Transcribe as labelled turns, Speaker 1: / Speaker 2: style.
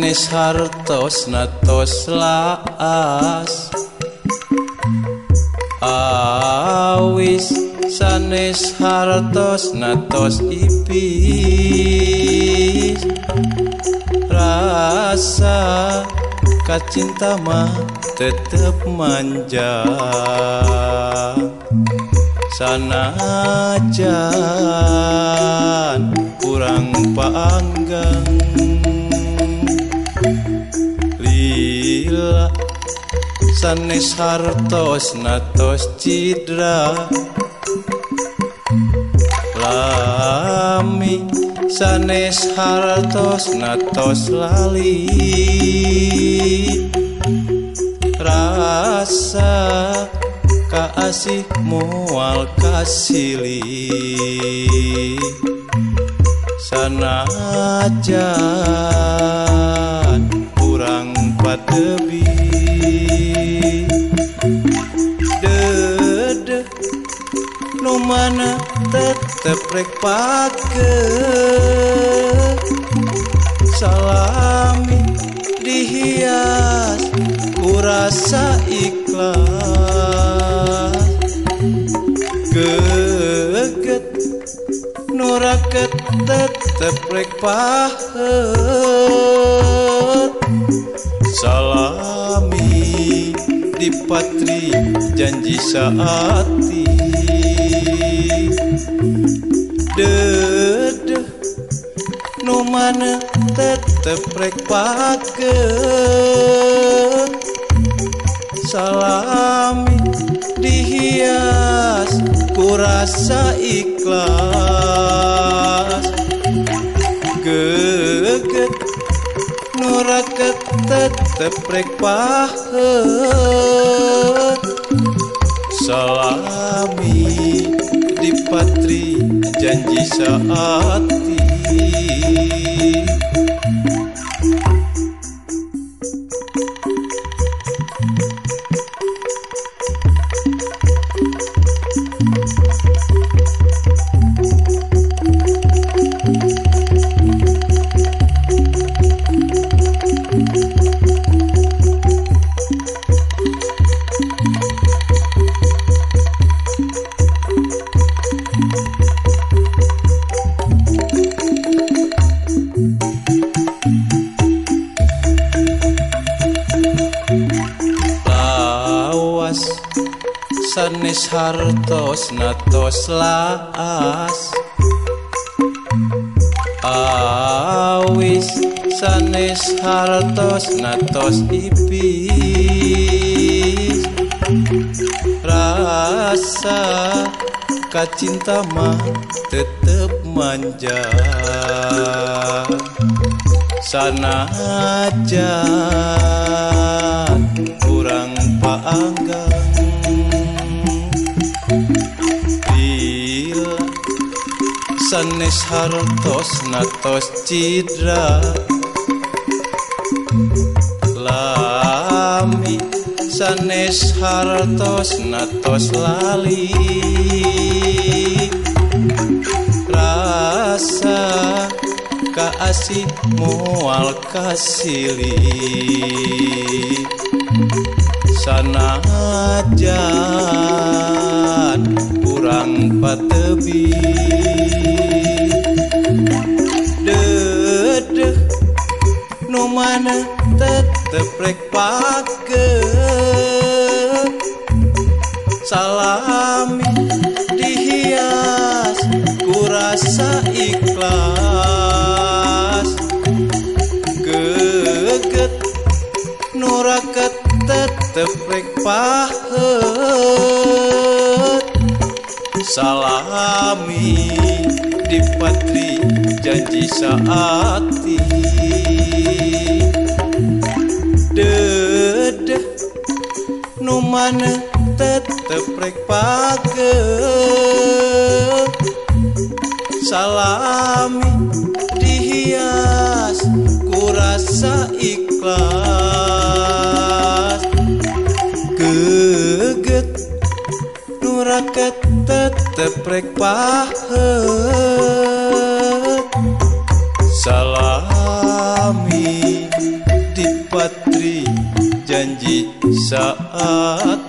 Speaker 1: sanes hartos natos laas awis sanes hartos natos ipis rasa kacinta mah tetep manja sanajan kurang panggang lila sanes hartos natos cidra lami sanes hartos natos lali rasa kaasih moal kasili sanajan kurang patebi dede nu mana tetep rek pake salami dihias kurasa ikhlas geget nuraket tetep rek pahet salami dipatri janji saati dede nu mana tetep rek pake salami dihias kurasa ikhlas geget nuraket tetep rek pahet salami dipatri janji saati sanes hartos natos laas awis sanes hartos natos ipis rasa kacinta mah tetep manja sanajan kurang paanggang sanes hartos natos cidra lami sanes hartos natos lali rasa kaasih moal kasili sanajan kurang patebi dede nu mana tetep rek pake salami dihias kurasa ikhlas geget nuraket tetep rek pahet salami dipatri janji saati dede nu mana tetep rek pake salami dihias kurasa ikhlas geget nuraket tetep rek pahet salami janji saat